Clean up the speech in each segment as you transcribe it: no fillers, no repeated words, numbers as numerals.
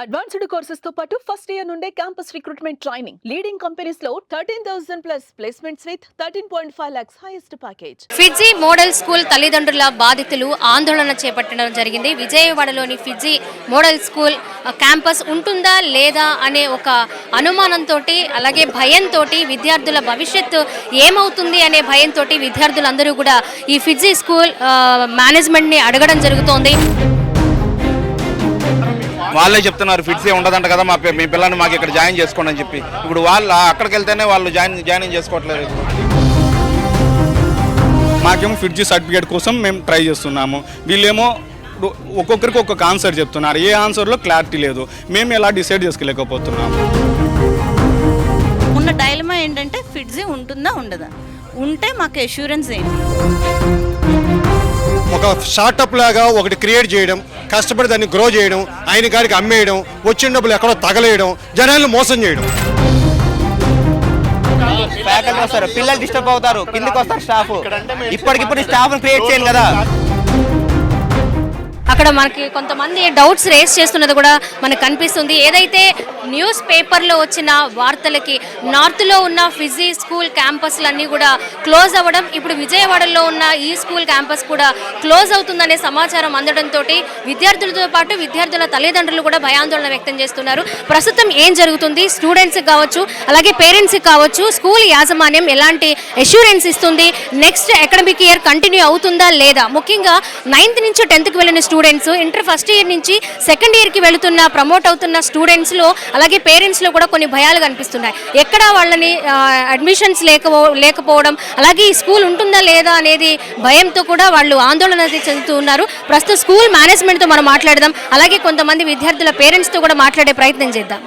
Advanced courses తో పాటు first year నుండే campus recruitment training leading companies లో 13,000 plus placements with 13.5 lakhs highest package. Fiji model school తల్లిదండ్రుల బాధితులు ఆందోళన చేపట్టడం జరిగింది. విజయవాడలోని ఫిజీ మోడల్ స్కూల్ క్యాంపస్ ఉంటుందా లేదా అనే ఒక అనుమానంతో అలాగే భయంతో విద్యార్థుల భవిష్యత్తు ఏమవుతుంది అనే భయంతో విద్యార్థులందరూ కూడా ఈ ఫిజీ స్కూల్ మేనేజ్మెంట్ని అడగడం జరుగుతోంది. వాళ్ళే చెప్తున్నారు ఫిట్సే ఉండదంట కదా మీ పిల్లల్ని మాకు ఇక్కడ జాయిన్ చేసుకోండి అని చెప్పి. ఇప్పుడు వాళ్ళు అక్కడికి వెళ్తేనే వాళ్ళు జాయిన్ చేసుకోవట్లేదు. మాకేమో ఫిట్జీ సర్టిఫికేట్ కోసం మేము ట్రై చేస్తున్నాము. వీళ్ళేమో ఒక్కొక్కరికి ఒక్కొక్క ఆన్సర్ చెప్తున్నారు. ఏ ఆన్సర్లో క్లారిటీ లేదు. మేము ఎలా డిసైడ్ చేసుకోలేకపోతున్నాము. ఉన్న డైలమా ఏంటంటే ఫిట్జీ ఉంటుందా ఉండదా, ఉంటే మాకు అష్యూరెన్స్ ఏంటి. ఒక స్టార్టప్ లాగా ఒకటి క్రియేట్ చేయడం, కష్టపడి దాన్ని గ్రో చేయడం, ఆయన గారికి అమ్మేయడం, వచ్చిన డబ్బులు ఎక్కడో తగలేయడం, జనాలను మోసం చేయడం. ఫ్యాకల్టీ వస్తారు, పిల్లలు డిస్టర్బ్ అవుతారు, కిందకి వస్తారు స్టాఫ్. ఇప్పటికిప్పుడు స్టాఫ్ క్రియేట్ చేయండి కదా. అక్కడ మనకి కొంతమంది డౌట్స్ రేస్ చేస్తున్నది కూడా మనకు కనిపిస్తుంది. ఏదైతే న్యూస్ పేపర్లో వచ్చిన వార్తలకి నార్త్లో ఉన్న ఫిజీ స్కూల్ క్యాంపస్లన్నీ కూడా క్లోజ్ అవ్వడం, ఇప్పుడు విజయవాడలో ఉన్న ఈ స్కూల్ క్యాంపస్ కూడా క్లోజ్ అవుతుందనే సమాచారం అందడంతో విద్యార్థులతో పాటు విద్యార్థుల తల్లిదండ్రులు కూడా భయాందోళన వ్యక్తం చేస్తున్నారు. ప్రస్తుతం ఏం జరుగుతుంది, స్టూడెంట్స్కి కావచ్చు అలాగే పేరెంట్స్కి కావచ్చు స్కూల్ యాజమాన్యం ఎలాంటి అష్యూరెన్స్ ఇస్తుంది, నెక్స్ట్ అకాడమిక్ ఇయర్ కంటిన్యూ అవుతుందా లేదా, ముఖ్యంగా 9th నుంచి 10th వెళ్ళిన స్టూడెంట్స్, ఇంటర్ ఫస్ట్ ఇయర్ నుంచి సెకండ్ ఇయర్కి వెళుతున్న ప్రమోట్ అవుతున్న స్టూడెంట్స్లో అలాగే పేరెంట్స్లో కూడా కొన్ని భయాలు కనిపిస్తున్నాయి. ఎక్కడ వాళ్ళని అడ్మిషన్స్ లేకపోవడం, అలాగే ఈ స్కూల్ ఉంటుందా లేదా అనేది భయంతో కూడా వాళ్ళు ఆందోళన చెందుతూ ఉన్నారు. ప్రస్తుతం స్కూల్ మేనేజ్మెంట్తో మనం మాట్లాడదాం, అలాగే కొంతమంది విద్యార్థుల పేరెంట్స్తో కూడా మాట్లాడే ప్రయత్నం చేద్దాం.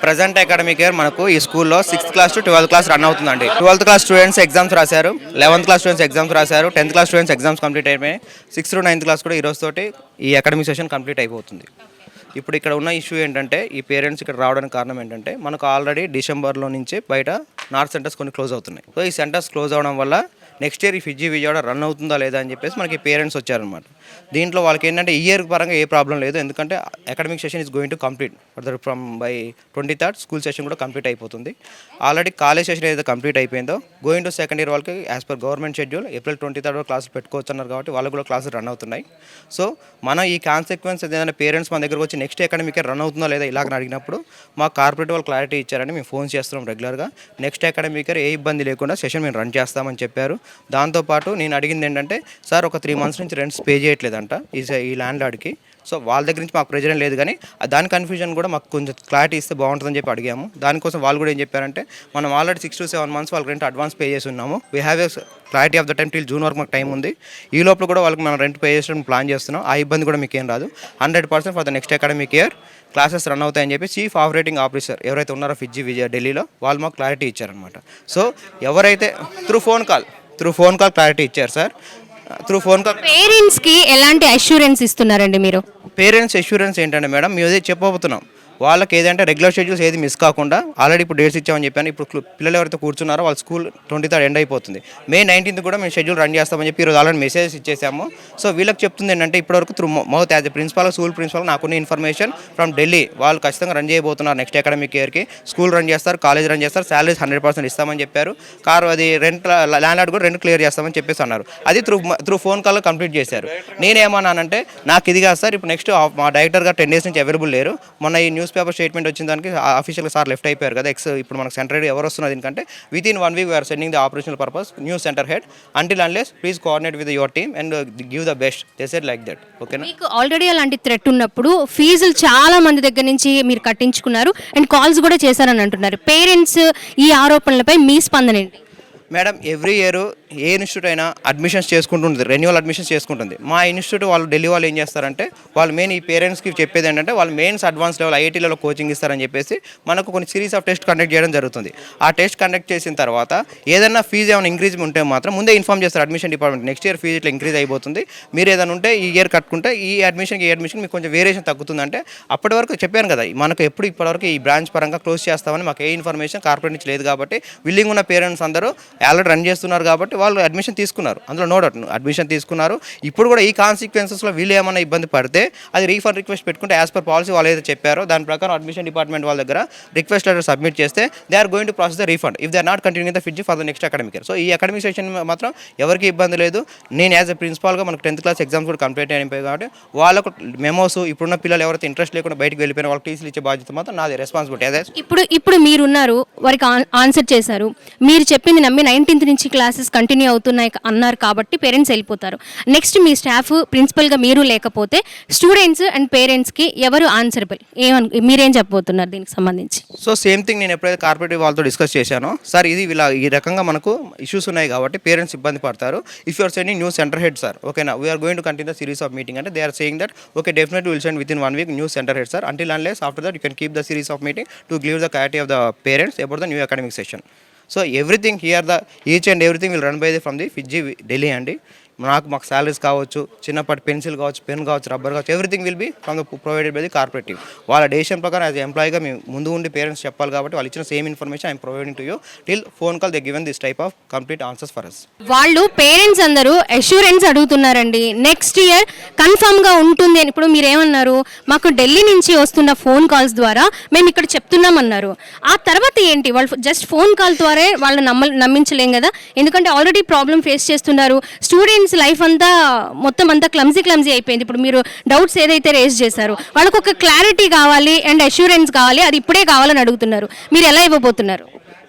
ప్రజెంట్ అకాడమిక్ ఇయర్ మనకు ఈ స్కూల్లో 6th class to 12th class run అవుతుందండి. 12th క్లాస్ స్టూడెంట్స్ ఎగ్జామ్స్ రాశారు, 11th క్లాస్ స్టూడెంట్స్ ఎగ్జామ్స్ రాశారు, 10th class students exams complete అయిపోయి 6th to 9th క్లాస్ కూడా ఈ రోజుతోటి ఈ అకాడమిక్ సెషన్ కంప్లీట్ అయిపోతుంది. ఇప్పుడు ఇక్కడ ఉన్న ఇష్యూ ఏంటంటే, ఈ పేరెంట్స్ ఇక్కడ రావడానికి కారణం ఏంటంటే, మనకు ఆల్రెడీ డిసెంబర్లో నుంచి బయట నార్త్ సెంటర్స్ కొన్ని క్లోజ్ అవుతున్నాయి. సో ఈ సెంటర్స్ క్లోజ్ అవడం వల్ల నెక్స్ట్ ఇయర్ ఈ ఫిజీ విజయవాడ రన్ అవుతుందా లేదా అని చెప్పేసి మనకి పేరెంట్స్ వచ్చారనమాట. దీంట్లో వాళ్ళకి ఏంటంటే ఇయర్ పరంగా ఏ ప్రాబ్లం లేదు, ఎందుకంటే academic session is going to complete further from by 23rd school session కూడా కంప్లీట్ అయిపోతుంది. ఆల్రెడీ కాలేజ్ సెషన్ ఏదైతే కంప్లీట్ అయిపోయిందో గోయింగ్ టు సెకండ్ ఇయర్ వాళ్ళకి as per government schedule April 23rd క్లాసులు పెట్టుకోవచ్చు అన్నారు కాబట్టి వాళ్ళకు కూడా క్లాసులు రన్ అవుతున్నాయి. సో మనం ఈ కాన్సిక్వెన్స్ ఏదైనా పేరెంట్స్ మన దగ్గరకు వచ్చి నెక్స్ట్ అకాడమిక్ ఇయర్ రన్ అవుతుందో లేదా ఇలాగని అడిగినప్పుడు మా కార్పొరేట్ వాళ్ళు క్లారిటీ ఇచ్చారని మేము ఫోన్ చేస్తున్నాం రెగ్యులర్గా. నెక్స్ట్ అకాడమిక్ ఇయర్ ఏ ఇబ్బంది లేకుండా సెషన్ మేము రన్ చేస్తామని చెప్పారు. దాంతోపాటు నేను అడిగింది ఏంటంటే, సార్ ఒక 3 months నుంచి రెంట్స్ పే చేయట్లేదంట ఈ ల్యాండ్ లార్డ్కి. సో వాళ్ళ దగ్గర నుంచి మాకు ప్రెజర్ లేదు, కానీ దాని కన్ఫ్యూజన్ కూడా మాకు కొంచెం క్లారిటీ ఇస్తే బాగుంటుందని చెప్పి అడిగాము. దానికోసం వాళ్ళు కూడా ఏం చెప్పారంటే, మనం ఆల్రెడీ 6 to 7 months వాళ్ళకి రెంట్ అడ్వాన్స్ పే చేసి ఉన్నాము. We have a clarity of the time till June వరకు మాకు టైం ఉంది. ఈ లోపల కూడా వాళ్ళకి మనం రెంట్ పే చేసడం ప్లాన్ చేస్తున్నాం. ఆ ఇబ్బంది కూడా మీకు ఏం రాదు. 100% for the next academic year classes run అవుతాయని చెప్పి చీఫ్ ఆపరేటింగ్ ఆఫీసర్ ఎవరైతే ఉన్నారో ఫిజీ విజయ ఢిల్లీలో వాళ్ళు మాకు క్లారిటీ ఇచ్చారనమాట. సో ఎవరైతే త్రూ ఫోన్ కాల్ క్లారిటీ ఇచ్చారు సార్. త్రూ ఫోన్ కాల్ పేరెంట్స్కి ఎలాంటి అష్యూరెన్స్ ఇస్తున్నారండి మీరు? పేరెంట్స్ అష్యూరెన్స్ ఏంటంటే మేడం, మేము అదే చెప్పబోతున్నాం. వాళ్ళకి ఏదంటే రెగ్యులర్ షెడ్యూల్స్ ఏది మిస్ కాకుండా ఆల్రెడీ ఇప్పుడు డేట్స్ ఇచ్చామని చెప్పాను. ఇప్పుడు పిల్లలు ఎవరైతే కూర్చున్నారో వాళ్ళ స్కూల్ 23rd ఎండ్ అయిపోతుంది. May 19th కూడా మేము షెడ్యూల్ రన్ చేస్తామని చెప్పి ఈరోజు ఆల్రెడీ మెసేజ్ ఇచ్చేసాము. సో వీళ్ళకి చెప్తుంది ఏంటంటే, ఇప్పటివరకు through mouth as a principal school principal నాకున్న ఇన్ఫర్మేషన్ ఫ్రమ్ ఢిల్లీ వాళ్ళు ఖచ్చితంగా రన్ చేయబోతున్నారు. నెక్స్ట్ అకాడమిక్ ఇయర్కి స్కూల్ రన్ చేస్తారు, కాలేజ్ రన్ చేస్తారు, శాలరీస్ 100% ఇస్తామని చెప్పారు. అది రెంట్ ల్యాండ్ లార్డ్ కూడా రెంట్ క్లియర్ చేస్తామని చెప్పేసి అన్నారు. అది త్రూ ఫోన్ కాల్ కంప్లీట్ చేశారు. నేనేమన్నానంటే, నాకు ఇది కాదు సార్, ఇప్పుడు నెక్స్ట్ మా డైరెక్టర్ గారు 10 days నుంచి అవైలబుల్ లేరు. మొన్న ఈ న్యూస్ పేపర్ స్టేట్మెంట్ వచ్చిన దానికి ఆఫీషియల్గా సార్ లెఫ్ట్ అయిపోయారు కదా. ఇప్పుడు మనకు సెంటర్ ఎవరు వస్తున్నారు దీనికంటే, within 1 week we're sending the operational purpose new centre head until unless please coordinate with your team and give the best. They said like that. ఓకేనా? మీకు ఆల్రెడీ అలాంటి థ్రెట్ ఉన్నప్పుడు ఫీజులు చాలా మంది దగ్గర నుంచి మీరు కట్టించుకున్నారు అండ్ కాల్స్ కూడా చేశారని అంటున్నారు. పేరెంట్స్ ఈ ఆరోపణలపై మీ స్పందన ఏంటి? మేడం, ఎవ్రీ ఇయర్ ఏ ఇన్స్టిట్యూట్ అయినా అడ్మిషన్స్ చేసుకుంటుంది, రెన్యువల్ అడ్మిషన్స్ చేసుకుంటుంది. మా ఇన్స్టిట్యూట్ వాళ్ళు ఢిల్లీ వాళ్ళు ఏం చేస్తారంటే, వాళ్ళు మెయిన్ ఈ పేరెంట్స్కి చెప్పేది ఏంటంటే, వాళ్ళు mains advance level IIT level coaching ఇస్తారని చెప్పేసి మనకు కొన్ని సిరీస్ ఆఫ్ టెస్ట్ కండక్ట్ చేయడం జరుగుతుంది. ఆ టెస్ట్ కండక్ట్ చేసిన తర్వాత ఏదైనా ఫీజు ఏమైనా ఇంక్రీజ్ ఉంటే మాత్రం ముందే ఇన్ఫార్మ్ చేస్తారు admission department. Next year fees ఇట్లా ఇంక్రీజ్ అయిపోతుంది, మీరు ఏదైనా ఉంటే ఈ ఇయర్ కట్టుకుంటే ఈ అడ్మిషన్ మీకు కొంచెం వేరియేషన్ తగ్గుతుందంటే, అప్పటి వరకు చెప్పాను కదా, మనకు ఇప్పటివరకు ఈ బ్రాంచ్ పరంగా క్లోజ్ చేస్తామని మాకు ఏ ఇన్ఫర్మేషన్ కార్పొరేట్ నుంచి లేదు. కాబట్టి విల్లింగ్ ఉన్న పేరెంట్స్ అందరూ ఆల్రెడీ రన్ చేస్తున్నారు కాబట్టి వాళ్ళు అడ్మిషన్ తీసుకున్నారు, అందులో నో డౌట్ అడ్మిషన్ తీసుకున్నారు. ఇప్పుడు కూడా ఈ కాన్సిక్వెన్సెస్లో వీళ్ళు ఏమైనా ఇబ్బంది పడితే అది రీఫండ్ రిక్వెస్ట్ పెట్టుకుంటే యాజ్ పర్ పాలసీ వాళ్ళు ఏదైతే చెప్పారో దాని ప్రకారం అడ్మిషన్ డిపార్ట్మెంట్ వాళ్ళ దగ్గర రిక్వెస్ట్ లెటర్ సబ్మిట్ చేస్తే they are going to process the refund if they are not continuing the fees for the next academic year. So ఈ అకాడమిక్ సెషన్ మాత్రం ఎవరికి ఇబ్బంది లేదు. నేను యాజ్ ఎ ప్రిన్సిపాల్గా మనకు 10th క్లాస్ ఎగ్జామ్స్ కూడా కంప్లీట్ అయిపోయాయి కాబట్టి వాళ్ళకు మెమోస్ ఇప్పుడున్న పిల్లలు ఎవరైతే ఇంట్రెస్ట్ లేకుండా బయటకు వెళ్ళిపోయిన వాళ్ళకి టీసీలు ఇచ్చే బాధ్యత మాత్రం నాది రెస్పాన్సిబిలిటీ. అదే ఇప్పుడు మీరున్నారు, వారికి ఆన్సర్ చేశారు, మీరు చెప్పింది నమ్మి 19th నుంచి క్లాసెస్ కంటిన్యూ అవుతున్నాయి అన్నారు కాబట్టి పేరెంట్స్ వెళ్ళిపోతారు. నెక్స్ట్ మీ స్టాఫ్ ప్రిన్సిపల్గా మీరు లేకపోతే స్టూడెంట్స్ అండ్ పేరెంట్స్కి ఎవరు ఆన్సరబుల్? మీరేం చెప్పబోతున్నారు దీనికి సంబంధించి? సో సేమ్ థింగ్ నేను ఎప్పుడైతే కార్పొరేటివ్ వాళ్ళతో డిస్కస్ చేశానో, సార్ ఇది ఇలా ఈ రకంగా మనకు ఇష్యూస్ ఉన్నాయి కాబట్టి పేరెంట్స్ ఇబ్బంది పడతారు. If you're sending new centre head sir, ఓకేనా, we're going to continue the series of meeting అంటే they are saying that okay definitely will send with in 1 week new centre head sir until unless after that you can keep the series of meeting to give the clarity of the parents about the new academic session. So everything here the each and everything will run by the from the ఫిడ్జీ Delhi అండి. మాకు salaries కావచ్చు, చిన్నపాటి pencil కావచ్చు, pen కావచ్చు, rubber కావచ్చు, everything will be from the provided by the corporative. వాళ్ళ decision ప్రకారం as ఎంప్లాయీగా మేము ముందు ఉండి పేరెంట్స్ చెప్పాలి కాబట్టి వాళ్ళు ఇచ్చిన same information I'm providing to you till phone call they given this type of complete answers for us. వాళ్ళు పేరెంట్స్ అందరూ అష్యూరెన్స్ అడుగుతున్నారండి, నెక్స్ట్ ఇయర్ కన్ఫర్మ్గా ఉంటుంది అని. ఇప్పుడు మీరేమన్నారు, మాకు ఢిల్లీ నుంచి వస్తున్న ఫోన్ కాల్స్ ద్వారా మేము ఇక్కడ చెప్తున్నామన్నారు. ఆ తర్వాత ఏంటి? వాళ్ళు జస్ట్ ఫోన్ కాల్ ద్వారా వాళ్ళు నమ్మించలేం కదా, ఎందుకంటే ఆల్రెడీ ప్రాబ్లం ఫేస్ చేస్తున్నారు. స్టూడెంట్స్ లైఫ్ అంతా మొత్తం అంతా క్లమ్జీ అయిపోయింది. ఇప్పుడు మీరు డౌట్స్ ఏదైతే రేస్ చేశారో వాళ్ళకు ఒక క్లారిటీ కావాలి అండ్ అష్యూరెన్స్ కావాలి, అది ఇప్పుడే కావాలని అడుగుతున్నారు. మీరు ఎలా ఇవ్వబోతున్నారు?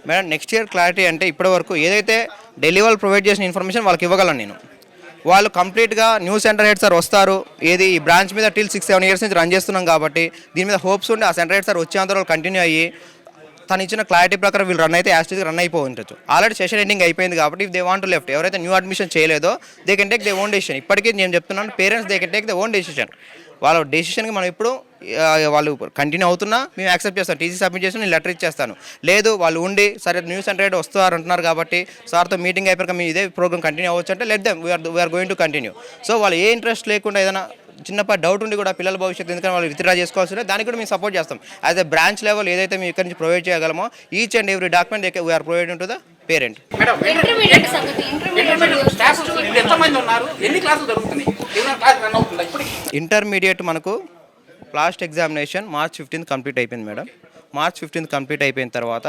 మేడం నెక్స్ట్ ఇయర్ క్లారిటీ అంటే ఇప్పటి వరకు ఏదైతే ఢిల్లీ వాళ్ళు ప్రొవైడ్ చేసిన ఇన్ఫర్మేషన్ వాళ్ళకి ఇవ్వగలను నేను. వాళ్ళు కంప్లీట్గా న్యూ సెంటర్ హెడ్ సార్ వస్తారు, ఏది ఈ బ్రాంచ్ మీద టిల్ 6-7 years నుంచి రన్ చేస్తున్నాం కాబట్టి దీని మీద హోప్స్ ఉండి ఆ సెంటర్ హెడ్ సార్ వచ్చేంత వాళ్ళు కంటిన్యూ అయ్యి తను ఇచ్చిన క్లారిటీ ప్రకారం వీళ్ళు రన్ అయితే యాస్టీగా రన్ అయిపోయి ఉండొచ్చు. ఆల్రెడీ సెషన్ ఎండింగ్ అయిపోయింది కాబట్టి if they want to left, ఎవరైతే న్యూ అడ్మిషన్ చేయలేదో they can take they own decision. ఇప్పటికీ నేను చెప్తున్నాను parents they can take they own decision. వాళ్ళ డెసిషన్కి మనం ఇప్పుడు వాళ్ళు కంటిన్యూ అవుతున్నా మేము యాక్సెప్ట్ చేస్తాను, టీసీ సబ్మిట్ చేసి నేను లెటర్ ఇచ్చేస్తాను. లేదు వాళ్ళు ఉండి సరే న్యూ సెంటర్ హెడ్ వస్తారు అంటున్నారు కాబట్టి సార్తో మీటింగ్ అయిపోయాక మేము ఇదే ప్రోగ్రామ్ కంటిన్యూ అవ్వచ్చు అంటే let them we're going to continue. So వాళ్ళు ఏ ఇంట్రెస్ట్ లేకుండా ఏదైనా చిన్నపాటి డౌట్ ఉండి కూడా పిల్లల భవిష్యత్తు ఎందుకంటే వాళ్ళు విత్డ్రా చేసుకోవాల్సి ఉంటే దానికి కూడా మేము సపోర్ట్ చేస్తాం. యాజ్ ఎ బ్రాంచ్ లెవెల్ ఏదైతే మేము ఇక్కడ నుంచి ప్రొవైడ్ చేయగలమో each and every document we're providing to the parent. Intermediate మనకు last examination March 15th complete అయిపోయింది మేడం. March 15th కంప్లీట్ అయిపోయిన తర్వాత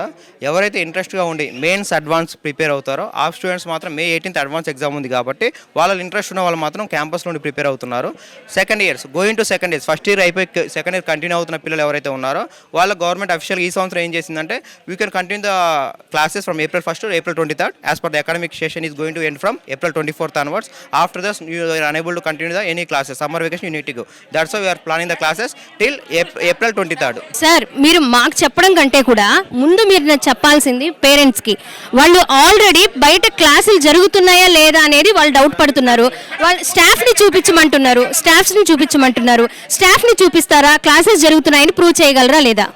ఎవరైతే ఇంట్రెస్ట్గా ఉండి మెయిన్స్ అడ్వాన్స్ ప్రిపేర్ అవుతారో ఆ స్టూడెంట్స్ మాత్రం May 18th అడ్వాన్స్ ఎగ్జామ్ ఉంది కాబట్టి వాళ్ళ ఇంట్రెస్ట్ ఉన్న వాళ్ళు మాత్రం క్యాంపస్ నుండి ప్రిపేర్ అవుతున్నారు. Second years going to second years first year అయిపోయి సెకండ్ ఇయర్ కంటిన్యూ అవుతున్న పిల్లలు ఎవరైతే ఉన్నారో వాళ్ళ గవర్నమెంట్ అఫీషియల్ ఈ సంవత్సరం ఏం చేసిందంటే we can continue the classes from April 1st to April 23rd as per the academic session is going to end from April 24th onwards. After this you are unable to continue the any classes, summer vacation you need to go. That's why we are planning the classes till April 23rd. Sir మీరు మాకు చెప్పడం కంటే కూడా ముందు మీరు చెప్పాల్సింది పేరెంట్స్కి. వాళ్ళు ఆల్రెడీ బయట క్లాసులు జరుగుతున్నాయా లేదా అనేది వాళ్ళు డౌట్ పడుతున్నారు. వాళ్ళు స్టాఫ్ని చూపిస్తారా, క్లాసెస్ జరుగుతున్నాయని ప్రూవ్ చేయగలరా లేదా?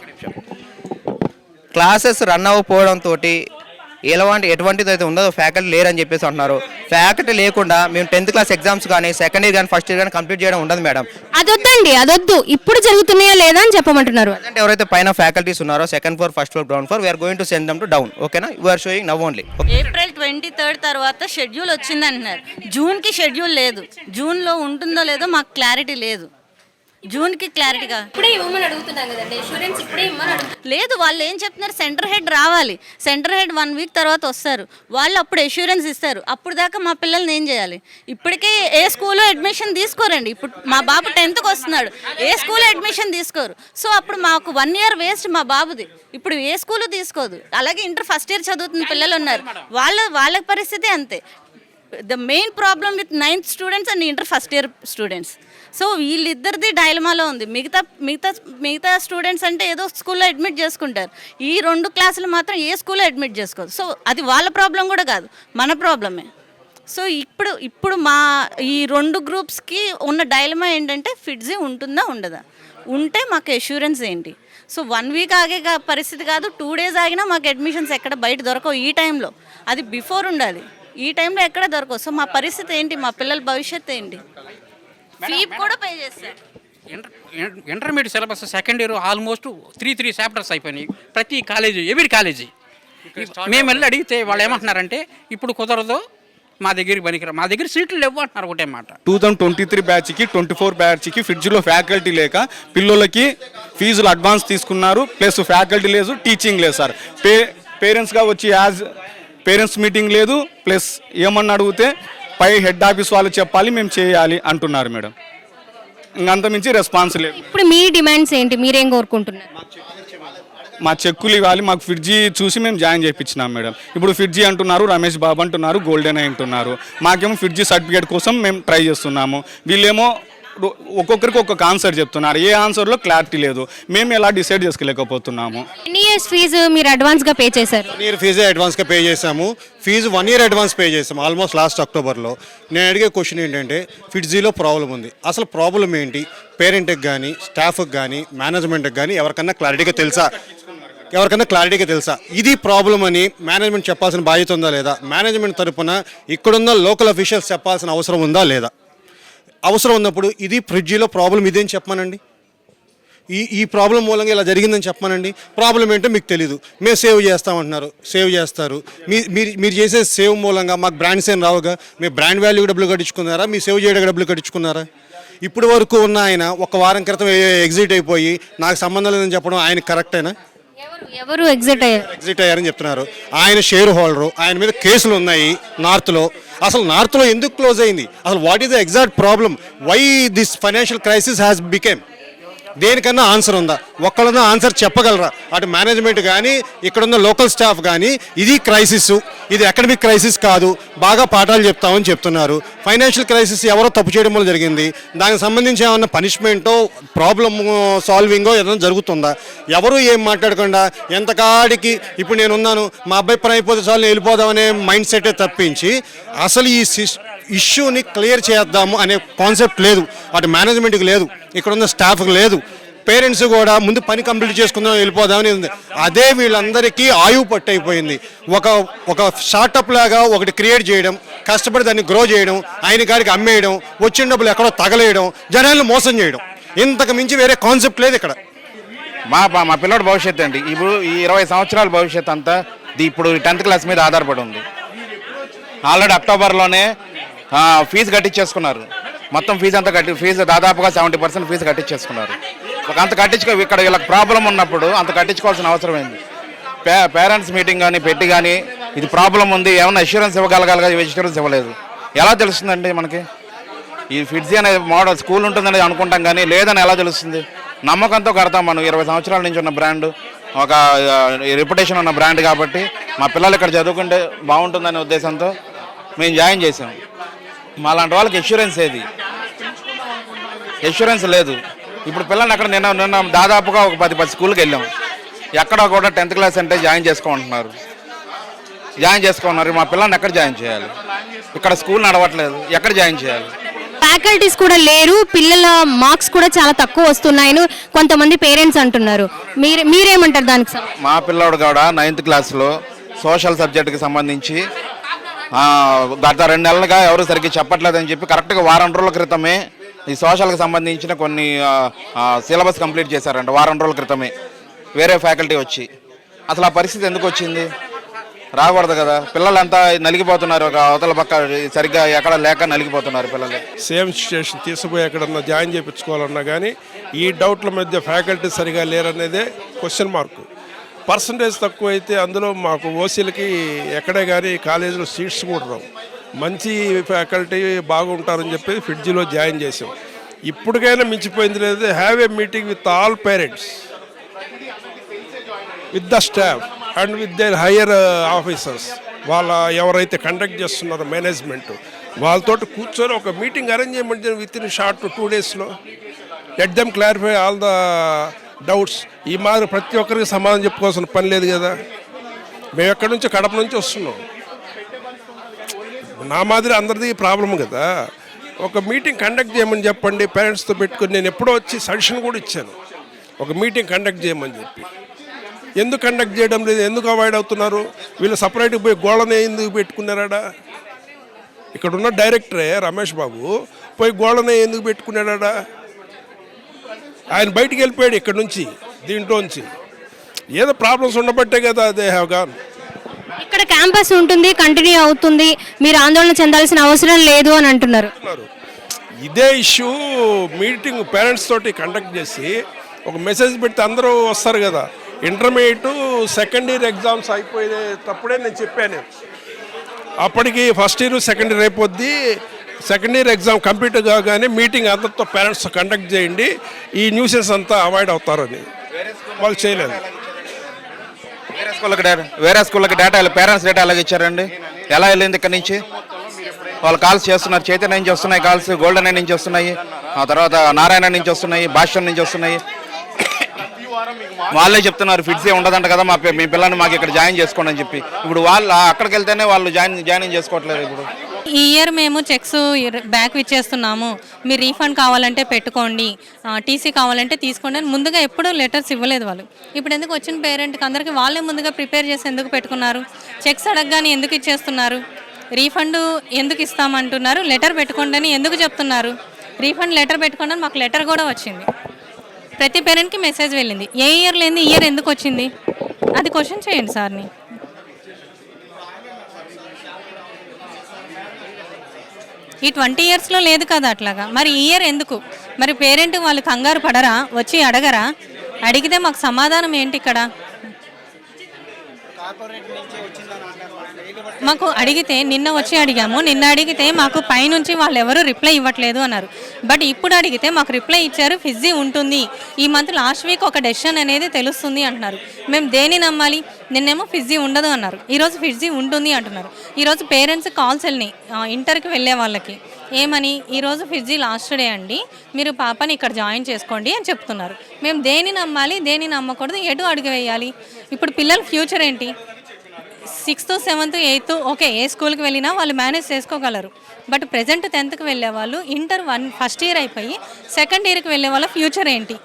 క్లాసెస్ రన్ అవ్వకపోవడంతో ఎటువంటిది అయితే ఉండదో ఫ్యాకల్టీ లేరని చెప్పేసి అంటున్నారు. ఫ్యాకల్టీ లేకుండా మేము 10th క్లాస్ ఎగ్జామ్స్ కానీ సెకండ్ ఇయర్ కానీ ఫస్ట్ ఇయర్ కానీ కంప్లీట్ చేయడం ఉండదు మేడం. అదొద్దు ఇప్పుడు జరుగుతున్నాయా లేదా అని చెప్పమంటున్నారు. అంటే ఎవరైతే పైన ఫ్యాకల్టీస్ ఉన్నారో second floor, first floor, ground floor we're going to send them to down. ఓకేనా, we're showing now only. April 23rd తర్వాత షెడ్యూల్ వచ్చింది అంటున్నారు. జూన్కి షెడ్యూల్ లేదు. జూన్లో ఉంటుందో లేదో మాకు క్లారిటీ లేదు. జూన్కి క్లారిటీగా ఇప్పుడే ఇవ్వమని అడుగుతున్నాం కదండి, ఇన్సూరెన్స్ ఇప్పుడే ఇవ్వమని లేదు. వాళ్ళు ఏం చెప్తున్నారు, సెంటర్ హెడ్ రావాలి, సెంటర్ హెడ్ 1 week తర్వాత వస్తారు, వాళ్ళు అప్పుడు అష్యూరెన్స్ ఇస్తారు. అప్పుడు దాకా మా పిల్లల్ని ఏం చేయాలి? ఇప్పటికే ఏ స్కూల్లో అడ్మిషన్ తీసుకోరండి. ఇప్పుడు మా బాబు 10th వస్తున్నాడు, ఏ స్కూల్లో అడ్మిషన్ తీసుకోరు. సో అప్పుడు మాకు 1 year వేస్ట్ మా బాబుది. ఇప్పుడు ఏ స్కూలు తీసుకోదు. అలాగే ఇంటర్ ఫస్ట్ ఇయర్ చదువుతున్న పిల్లలు ఉన్నారు, వాళ్ళ పరిస్థితి అంతే. The main problem with 9th students and inter first year students. So వీళ్ళిద్దరిది డైలమాలో ఉంది. మిగతా స్టూడెంట్స్ అంటే ఏదో స్కూల్లో అడ్మిట్ చేసుకుంటారు. ఈ 2 క్లాసులు మాత్రం ఏ స్కూల్లో అడ్మిట్ చేసుకోదు. సో అది వాళ్ళ ప్రాబ్లం కూడా కాదు, మన ప్రాబ్లమే. సో ఇప్పుడు మా ఈ 2 గ్రూప్స్కి ఉన్న డైలమా ఏంటంటే ఫిడ్జీ ఉంటుందా ఉండదా, ఉంటే మాకు అష్యూరెన్స్ ఏంటి. సో 1 week ఆగే పరిస్థితి కాదు, 2 days ఆగినా మాకు అడ్మిషన్స్ ఎక్కడ బయట దొరకవు. ఈ టైంలో అది బిఫోర్ ఉండాలి, ఈ టైంలో ఎక్కడ దొరకవు. సో మా పరిస్థితి ఏంటి, మా పిల్లల భవిష్యత్తు ఏంటి? ఫీ కూడా పే చేస్తారు. Intermediate syllabus second year almost 3 chapters అయిపోయినాయి. ప్రతి కాలేజీ, ఎవ్రీ కాలేజీ మేము వెళ్ళి అడిగితే వాళ్ళు ఏమంటున్నారంటే ఇప్పుడు కుదరదు, మా దగ్గరికి పనికిరా, మా దగ్గర సీట్లు లేవు అంటున్నారు ఒకటే మాట. 2023 బ్యాచ్కి 24 బ్యాచ్కి ఫ్రిడ్జ్లో ఫ్యాకల్టీ లేక పిల్లలకి ఫీజులు అడ్వాన్స్ తీసుకున్నారు, ప్లస్ ఫ్యాకల్టీ లేదు, టీచింగ్ లేదు సార్. పేరెంట్స్గా వచ్చి యాజ్ పేరెంట్స్ మీటింగ్ లేదు, ప్లస్ ఏమన్నా అడిగితే పై హెడ్ ఆఫీస్ వాళ్ళు చెప్పాలి, మేము చేయాలి అంటున్నారు మేడం. ఇంకంత మించి రెస్పాన్స్ లేదు. ఇప్పుడు మీ డిమాండ్స్ ఏంటి, మీరేం కోరుకుంటున్నారు? మా చెక్కులు ఇవ్వాలి, మాకు ఫ్రిడ్జి చూసి మేము జాయిన్ చేయించినాం మేడం. ఇప్పుడు ఫ్రిడ్జి అంటున్నారు, రమేష్ బాబు అంటున్నారు, గోల్డెన్ ఐ అంటున్నారు. మాకేమో ఫ్రిడ్జి సర్టిఫికేట్ కోసం మేము ట్రై చేస్తున్నాము. వీళ్ళేమో ఒక్కొక్కరికి ఒక్కొక్క ఆన్సర్ చెప్తున్నారు, ఏ ఆన్సర్లో క్లారిటీ లేదు. మేము ఎలా డిసైడ్ చేసుకోలేకపోతున్నాము. ఎన్ని ఇయర్స్ ఫీజు మీరు అడ్వాన్స్గా పే చేశారు? 1 ఇయర్ ఫీజే అడ్వాన్స్గా పే చేసాము. ఫీజు 1 ఇయర్ అడ్వాన్స్ పే చేసాము ఆల్మోస్ట్ లాస్ట్ అక్టోబర్లో. నేను అడిగే క్వశ్చన్ ఏంటంటే ఫ్రిడ్జీలో ప్రాబ్లం ఉంది, అసలు ప్రాబ్లం ఏంటి? పేరెంట్కి కానీ స్టాఫ్కి కానీ మేనేజ్మెంట్కి కానీ ఎవరికన్నా క్లారిటీగా తెలుసా? ఇది ప్రాబ్లం అని మేనేజ్మెంట్ చెప్పాల్సిన బాధ్యత ఉందా లేదా? మేనేజ్మెంట్ తరపున ఇక్కడున్న లోకల్ అఫీషియల్స్ చెప్పాల్సిన అవసరం ఉందా లేదా? అవసరం ఉన్నప్పుడు ఇది ఫ్రిడ్జీలో ప్రాబ్లం ఇదేం చెప్పమానండి. ఈ ప్రాబ్లం మూలంగా ఇలా జరిగిందని చెప్పమానండి. ప్రాబ్లం ఏంటో మీకు తెలీదు, మేము సేవ్ చేస్తామంటున్నారు, సేవ్ చేస్తారు. మీరు చేసే సేవ్ మూలంగా మాకు బ్రాండ్స్ ఏం రావుగా. మీ బ్రాండ్ వాల్యూ డబ్బులు కట్టించుకున్నారా, మీ సేవ్ చేయడానికి డబ్బులు కట్టించుకున్నారా? ఇప్పుడు వరకు ఉన్న ఆయన ఒక వారం క్రితం ఎగ్జిట్ అయిపోయి నాకు సంబంధం లేదని చెప్పడం ఆయన కరెక్టేనా? ఎవరు ఎగ్జిట్ అయ్యారని చెప్తున్నారు. ఆయన షేర్ హోల్డరు, ఆయన మీద కేసులు ఉన్నాయి నార్త్లో. అసలు నార్త్లో ఎందుకు క్లోజ్ అయింది? అసలు what is the exact problem? Why this financial crisis has become? దేనికన్నా ఆన్సర్ ఉందా? ఒక్కళ్ళన్నా ఆన్సర్ చెప్పగలరా? అటు మేనేజ్మెంట్ కానీ ఇక్కడున్న లోకల్ స్టాఫ్ కానీ ఇది క్రైసిస్, ఇది అకాడమిక్ క్రైసిస్ కాదు, బాగా పాఠాలు చెప్తామని చెప్తున్నారు. ఫైనాన్షియల్ క్రైసిస్ ఎవరో తప్పు చేయడం వల్ల జరిగింది, దానికి సంబంధించి ఏమన్నా పనిష్మెంటో ప్రాబ్లమ్ సాల్వింగో ఏదైనా జరుగుతుందా? ఎవరు ఏం మాట్లాడకుండా ఎంతకాడికి ఇప్పుడు నేనున్నాను, మా అబ్బాయి పని అయిపోతే చాలు నేను వెళ్ళిపోదామనే మైండ్ సెటే తప్పించి అసలు ఈ ఇష్యూని క్లియర్ చేద్దాము అనే కాన్సెప్ట్ లేదు. అటు మేనేజ్మెంట్కి లేదు, ఇక్కడున్న స్టాఫ్కి లేదు, పేరెంట్స్ కూడా ముందు పని కంప్లీట్ చేసుకుందాం వెళ్ళిపోదామని ఉంది. అదే వీళ్ళందరికీ ఆయువు పట్టు అయిపోయింది. ఒక స్టార్టప్ లాగా ఒకటి క్రియేట్ చేయడం, కష్టపడి దాన్ని గ్రో చేయడం, ఆయన గారికి అమ్మేయడం, వచ్చిన డబ్బులు ఎక్కడో తగలేయడం, జనాలను మోసం చేయడం, ఇంతకు మించి వేరే కాన్సెప్ట్ లేదు ఇక్కడ. మా పిల్లడి భవిష్యత్తు అండి. ఇప్పుడు ఈ 20 సంవత్సరాల భవిష్యత్తు అంతా ఇప్పుడు 10th క్లాస్ మీద ఆధారపడి ఉంది. ఆల్రెడీ అక్టోబర్లోనే ఫీజు కట్టించేసుకున్నారు. మొత్తం ఫీజు దాదాపుగా 70% ఫీజు కట్టించేసుకున్నారు. అంత ఇక్కడ వీళ్ళకి ప్రాబ్లం ఉన్నప్పుడు అంత కట్టించుకోవాల్సిన అవసరం ఏంది? పేరెంట్స్ మీటింగ్ కానీ పెట్టి కానీ ఇది ప్రాబ్లం ఉంది, ఏమైనా అష్యూరెన్స్ ఇవ్వగలగాలి, అష్యూరెన్స్ ఇవ్వలేదు. ఎలా తెలుస్తుందండి మనకి? ఈ ఫిడ్జీ అనేది మోడల్ స్కూల్ ఉంటుందని అనుకుంటాం కానీ లేదని ఎలా తెలుస్తుంది? నమ్మకంతో కడతాం మనం. 20 సంవత్సరాల నుంచి ఉన్న బ్రాండ్, ఒక రెప్యుటేషన్ ఉన్న బ్రాండ్ కాబట్టి మా పిల్లలు ఇక్కడ చదువుకుంటే బాగుంటుందనే ఉద్దేశంతో మేము జాయిన్ చేసాం. మా లాంటి వాళ్ళకి ఇన్సూరెన్స్ ఏది? ఇన్సూరెన్స్ లేదు. ఇప్పుడు పిల్లల్ని అక్కడ నిన్న దాదాపుగా ఒక 10 స్కూల్కి వెళ్ళాం. ఎక్కడ కూడా 10th క్లాస్ అంటే జాయిన్ చేసుకోమంటున్నారు. మా పిల్లల్ని ఎక్కడ జాయిన్ చేయాలి? ఇక్కడ స్కూల్ నడవట్లేదు, ఎక్కడ జాయిన్ చేయాలి? ఫ్యాకల్టీస్ కూడా లేరు, పిల్లల మార్క్స్ కూడా చాలా తక్కువ వస్తున్నాయని కొంతమంది పేరెంట్స్ అంటున్నారు. మీరేమంటారు దానికి? మా పిల్లోడు కూడా 9th క్లాస్లో సోషల్ సబ్జెక్టుకి సంబంధించి గత 2 నెలలుగా ఎవరు సరిగ్గా చెప్పట్లేదని చెప్పి కరెక్ట్గా వారం రోజుల క్రితమే ఈ సోషల్కి సంబంధించిన కొన్ని సిలబస్ కంప్లీట్ చేశారంట. వారం రోజుల క్రితమే వేరే ఫ్యాకల్టీ వచ్చి. అసలు ఆ పరిస్థితి ఎందుకు వచ్చింది? రాకూడదు కదా. పిల్లలు అంతా నలిగిపోతున్నారు, ఒక అవతల పక్క సరిగ్గా ఎక్కడ లేక నలిగిపోతున్నారు పిల్లలు. సేమ్ సిచ్యుయేషన్ తీసుకుపోయి ఎక్కడన్నా జాయిన్ చేయించుకోవాలన్నా కానీ ఈ డౌట్ల మధ్య ఫ్యాకల్టీ సరిగా లేరనేదే క్వశ్చన్ మార్కు. పర్సంటేజ్ తక్కువ అయితే అందులో మాకు ఓసీలకి ఎక్కడే కానీ కాలేజీలో సీట్స్ కూడా రావు. మంచి ఫ్యాకల్టీ బాగుంటారని చెప్పి ఫిడ్జీలో జాయిన్ చేసాం. ఇప్పటికైనా మించిపోయింది లేదు. Have a meeting with all parents, with the staff and with their higher officers. వాళ్ళ ఎవరైతే కండక్ట్ చేస్తున్నారో మేనేజ్మెంట్ వాళ్ళతో కూర్చొని ఒక మీటింగ్ అరేంజ్ చేయమంటే విత్ ఇన్ షార్ట్ 2 daysలో let them clarify all the doubts. ఈ మాదిరి ప్రతి ఒక్కరికి సమాధానం చెప్పుకోవాల్సిన పని లేదు కదా. మేము ఎక్కడి నుంచి కడప నుంచి వస్తున్నాం, నా మాదిరి అందరిది ప్రాబ్లం కదా. ఒక మీటింగ్ కండక్ట్ చేయమని చెప్పండి పేరెంట్స్తో పెట్టుకుని. నేను ఎప్పుడో వచ్చి సజెషన్ కూడా ఇచ్చాను, ఒక మీటింగ్ కండక్ట్ చేయమని చెప్పి. ఎందుకు కండక్ట్ చేయడం లేదు? ఎందుకు అవాయిడ్ అవుతున్నారు? వీళ్ళు సపరేట్గా పోయి గోళనే ఎందుకు పెట్టుకున్నారా? ఇక్కడున్న డైరెక్టరే రమేష్ బాబు పోయి గోళనే ఎందుకు పెట్టుకున్నాడా? ఆయన బయటికి వెళ్ళిపోయాడు ఇక్కడ నుంచి, దీంట్లోంచి. ఏదో ప్రాబ్లమ్స్ ఉండబట్టే కదా దే హ్యావ్ గాన్. ఇక్కడ క్యాంపస్ ఉంటుంది, కంటిన్యూ అవుతుంది, మీరు ఆందోళన చెందాల్సిన అవసరం లేదు అని అంటున్నారు. ఇదే ఇష్యూ మీటింగ్ పేరెంట్స్ తోటి కండక్ట్ చేసి ఒక మెసేజ్ పెడితే అందరూ వస్తారు కదా. ఇంటర్మీడియట్ సెకండ్ ఇయర్ ఎగ్జామ్స్ అయిపోయేటప్పుడే నేను చెప్పాను, అప్పటికి ఫస్ట్ ఇయర్ సెకండ్ ఇయర్ అయిపోద్ది, సెకండ్ ఇయర్ ఎగ్జామ్ కంప్లీట్ కాగానే మీటింగ్ అందరితో పేరెంట్స్ కండక్ట్ చేయండి, ఈ న్యూసెస్ అంతా అవాయిడ్ అవుతారని. వాళ్ళు చేయలేదు. వేరే స్కూళ్ళకి డేటా పేరెంట్స్ డేటా అలాగే ఇచ్చారండి. ఎలా వెళ్ళింది ఇక్కడ నుంచి? వాళ్ళు కాల్స్ చేస్తున్నారు, చైతన్య నుంచి వస్తున్నాయి కాల్స్, గోల్డెన్ నుంచి వస్తున్నాయి, ఆ తర్వాత నారాయణ నుంచి వస్తున్నాయి, భాష్యం నుంచి వస్తున్నాయి. వాళ్ళే చెప్తున్నారు ఫిట్సే ఉండదంట కదా, మీ పిల్లల్ని మాకు ఇక్కడ జాయిన్ చేసుకోండి అని చెప్పి. ఇప్పుడు వాళ్ళు అక్కడికి వెళ్తేనే వాళ్ళు జాయిన్ చేసుకోవట్లేదు. ఇప్పుడు ఈ ఇయర్ మేము చెక్స్ బ్యాక్ ఇచ్చేస్తున్నాము, మీరు రీఫండ్ కావాలంటే పెట్టుకోండి, టీసీ కావాలంటే తీసుకోండి అని ముందుగా ఎప్పుడూ లెటర్స్ ఇవ్వలేదు వాళ్ళు. ఇప్పుడు ఎందుకు వచ్చిన పేరెంట్కి అందరికీ వాళ్ళే ముందుగా ప్రిపేర్ చేసి ఎందుకు పెట్టుకున్నారు? చెక్స్ అడగగానే ఎందుకు ఇచ్చేస్తున్నారు? రీఫండ్ ఎందుకు ఇస్తామంటున్నారు? లెటర్ పెట్టుకోండి అని ఎందుకు చెప్తున్నారు? రీఫండ్ లెటర్ పెట్టుకోండి అని మాకు లెటర్ కూడా వచ్చింది, ప్రతి పేరెంట్కి మెసేజ్ వెళ్ళింది. ఏ ఇయర్ లేని ఇయర్ ఎందుకు వచ్చింది? అది క్వశ్చన్ చేయండి సార్ని. ఈ 20 ఇయర్స్లో లేదు కదా అట్లాగా, మరి ఈ ఇయర్ ఎందుకు? మరి పేరెంట్ వాళ్ళు కంగారు పడరా? వచ్చి అడగరా? అడిగితే మాకు సమాధానం ఏంటి ఇక్కడ? మాకు అడిగితే నిన్న వచ్చి అడిగాము, నిన్న అడిగితే మాకు పైనుంచి వాళ్ళు ఎవరు రిప్లై ఇవ్వట్లేదు అన్నారు. బట్ ఇప్పుడు అడిగితే మాకు రిప్లై ఇచ్చారు, ఫిజీ ఉంటుంది, ఈ మంత్ లాస్ట్ వీక్ ఒక డెసిషన్ అనేది తెలుస్తుంది అంటున్నారు. మేము దేని నమ్మాలి? నిన్నేమో ఫిజీ ఉండదు అన్నారు, ఈరోజు ఫిజీ ఉంటుంది అంటున్నారు. ఈరోజు పేరెంట్స్ కాల్స్ వెళ్ళినాయి ఇంటర్కి వెళ్ళే వాళ్ళకి, ఏమని ఈరోజు ఫిజీ లాస్ట్ డే అండి, మీరు పాపని ఇక్కడ జాయిన్ చేసుకోండి అని చెప్తున్నారు. మేము దేని నమ్మాలి, దేని నమ్మకూడదు, ఎటు అడుగు వేయాలి? ఇప్పుడు పిల్లల ఫ్యూచర్ ఏంటి? 6th 7th 8th ఓకే, ఏ స్కూల్కి వెళ్ళినా వాళ్ళు మేనేజ్ చేసుకోగలరు. బట్ ప్రజెంట్ 10th వెళ్ళే వాళ్ళు ఇంటర్ ఫస్ట్ ఇయర్ అయిపోయి సెకండ్ ఇయర్కి వెళ్ళే వాళ్ళ ఫ్యూచర్ ఏంటి?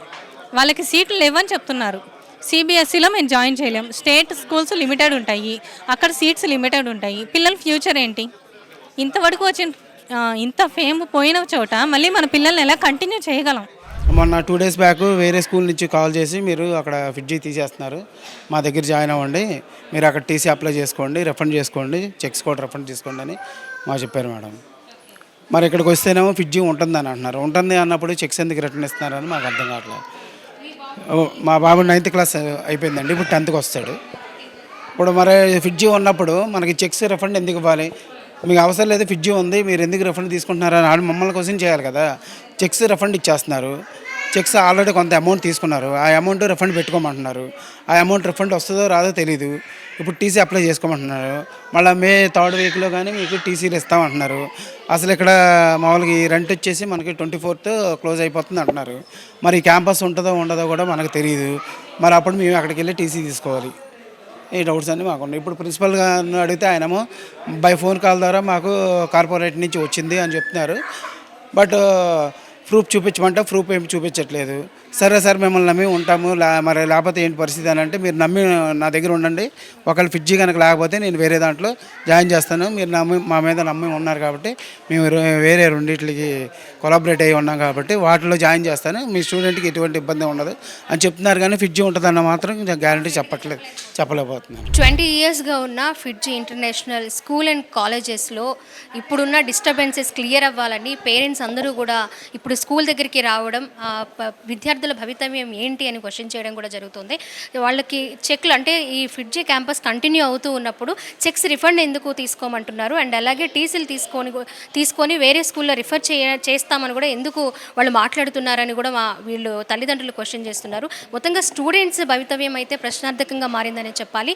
వాళ్ళకి సీట్లు లేవని చెప్తున్నారు. సిబిఎస్ఈలో మేము జాయిన్ చేయలేం, స్టేట్ స్కూల్స్ లిమిటెడ్ ఉంటాయి, అక్కడ సీట్స్ లిమిటెడ్ ఉంటాయి. పిల్లల ఫ్యూచర్ ఏంటి? ఇంతవరకు వచ్చిన ఇంత ఫేమ్ పోయిన చోట మళ్ళీ మన పిల్లల్ని ఎలా కంటిన్యూ చేయగలం? మొన్న 2 days బ్యాక్ వేరే స్కూల్ నుంచి కాల్ చేసి మీరు అక్కడ ఫిడ్జీ తీసేస్తున్నారు, మా దగ్గర జాయిన్ అవ్వండి, మీరు అక్కడ టీసీ అప్లై చేసుకోండి, రిఫండ్ చేసుకోండి, చెక్స్ కూడా రిఫండ్ చేసుకోండి అని మాకు చెప్పారు మేడం. మరి ఇక్కడికి వస్తేనేమో ఫిడ్జీ ఉంటుందని అంటున్నారు. ఉంటుంది అన్నప్పుడు చెక్స్ ఎందుకు రిటర్న్ ఇస్తున్నారని మాకు అర్థం కావట్లేదు. మా బాబు 9th క్లాస్ అయిపోయిందండి, ఇప్పుడు 10th వస్తాడు. ఇప్పుడు మరి ఫిడ్జీ ఉన్నప్పుడు మనకి చెక్స్ రిఫండ్ ఎందుకు ఇవ్వాలి? మీకు అవసరం లేదు, ఫిడ్జీ ఉంది, మీరు ఎందుకు రిఫండ్ తీసుకుంటున్నారు అని మమ్మల్ని క్వశ్చన్ చేయాలి కదా. చెక్స్ రిఫండ్ ఇచ్చేస్తున్నారు, చెక్స్ ఆల్రెడీ కొంత అమౌంట్ తీసుకున్నారు, ఆ అమౌంట్ రిఫండ్ పెట్టుకోమంటున్నారు. ఆ అమౌంట్ రిఫండ్ వస్తుందో రాదో తెలీదు. ఇప్పుడు టీసీ అప్లై చేసుకోమంటున్నారు, మళ్ళీ మే 3rd వీక్లో కానీ మీకు టీసీలు ఇస్తామంటున్నారు. అసలు ఇక్కడ మామూలుగా ఈ రెంట్ వచ్చేసి మనకి 24th క్లోజ్ అయిపోతుంది అంటున్నారు. మరి క్యాంపస్ ఉంటుందో ఉండదో కూడా మనకు తెలియదు. మరి అప్పుడు మేము అక్కడికి వెళ్ళి టీసీ తీసుకోవాలి. ఈ డౌట్స్ అన్నీ మాకున్నాయి. ఇప్పుడు ప్రిన్సిపల్గా అడిగితే ఆయనేమో బై ఫోన్ కాల్ ద్వారా మాకు కార్పొరేట్ నుంచి వచ్చింది అని చెప్తున్నారు. బట్ ప్రూఫ్ చూపించమంటే ప్రూఫ్ ఏమి చూపించట్లేదు. సరే సార్ మిమ్మల్ని నమ్మి ఉంటాము, మరి లేకపోతే ఏంటి పరిస్థితి అని అంటే, మీరు నమ్మి నా దగ్గర ఉండండి, ఒకవేళ ఫిడ్జీ కనుక లేకపోతే నేను వేరే దాంట్లో జాయిన్ చేస్తాను, మీరు మా మీద నమ్మి ఉన్నారు కాబట్టి మేము వేరే రెండింటికి కొలాబరేట్ అయ్యి ఉన్నాం కాబట్టి వాటిలో జాయిన్ చేస్తాను, మీ స్టూడెంట్కి ఎటువంటి ఇబ్బంది ఉండదు అని చెప్తున్నారు. కానీ ఫిడ్జీ ఉంటుందన్న మాత్రం గ్యారంటీ చెప్పలేకపోతున్నాను. 20 yearsగా ఉన్న ఫిడ్జీ ఇంటర్నేషనల్ స్కూల్ అండ్ కాలేజెస్లో ఇప్పుడున్న డిస్టర్బెన్సెస్ క్లియర్ అవ్వాలని పేరెంట్స్ అందరూ కూడా ఇప్పుడు స్కూల్ దగ్గరికి రావడం, విద్యార్థుల భవితవ్యం ఏంటి అని క్వశ్చన్ చేయడం కూడా జరుగుతుంది. వాళ్ళకి చెక్లు అంటే ఈ ఫిడ్జీ క్యాంపస్ కంటిన్యూ అవుతూ ఉన్నప్పుడు చెక్స్ రిఫండ్ ఎందుకు తీసుకోమంటున్నారు, అండ్ అలాగే టీసీలు తీసుకొని వేరే స్కూల్లో రిఫర్ చేస్తామని కూడా ఎందుకు వాళ్ళు మాట్లాడుతున్నారని కూడా వీళ్ళు తల్లిదండ్రులు క్వశ్చన్ చేస్తున్నారు. మొత్తంగా స్టూడెంట్స్ భవితవ్యం అయితే ప్రశ్నార్థకంగా మారిందని చెప్పాలి.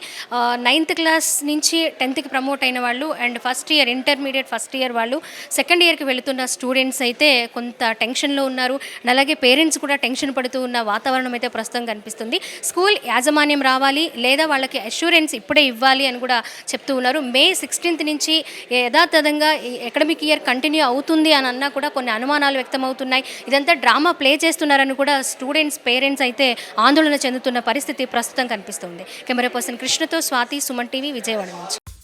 9th క్లాస్ నుంచి 10th ప్రమోట్ అయిన వాళ్ళు and first year intermediate first year వాళ్ళు సెకండ్ ఇయర్కి వెళుతున్న స్టూడెంట్స్ అయితే కొంత టెన్షన్లో ఉన్నారు. అలాగే పేరెంట్స్ కూడా టెన్షన్ పడుతూ ఉన్న వాతావరణం అయితే ప్రస్తుతం కనిపిస్తుంది. స్కూల్ యాజమాన్యం రావాలి లేదా వాళ్ళకి అష్యూరెన్స్ ఇప్పుడే ఇవ్వాలి అని కూడా చెప్తూ ఉన్నారు. May 16th నుంచి యథాతథంగా అకాడమిక్ ఇయర్ కంటిన్యూ అవుతుంది అని అన్నా కూడా కొన్ని అనుమానాలు వ్యక్తమవుతున్నాయి. ఇదంతా డ్రామా ప్లే చేస్తున్నారని కూడా స్టూడెంట్స్ పేరెంట్స్ అయితే ఆందోళన చెందుతున్న పరిస్థితి ప్రస్తుతం కనిపిస్తుంది. కెమెరా పర్సన్ కృష్ణతో స్వాతి, సుమన్ టీవీ, విజయవాడ నుంచి.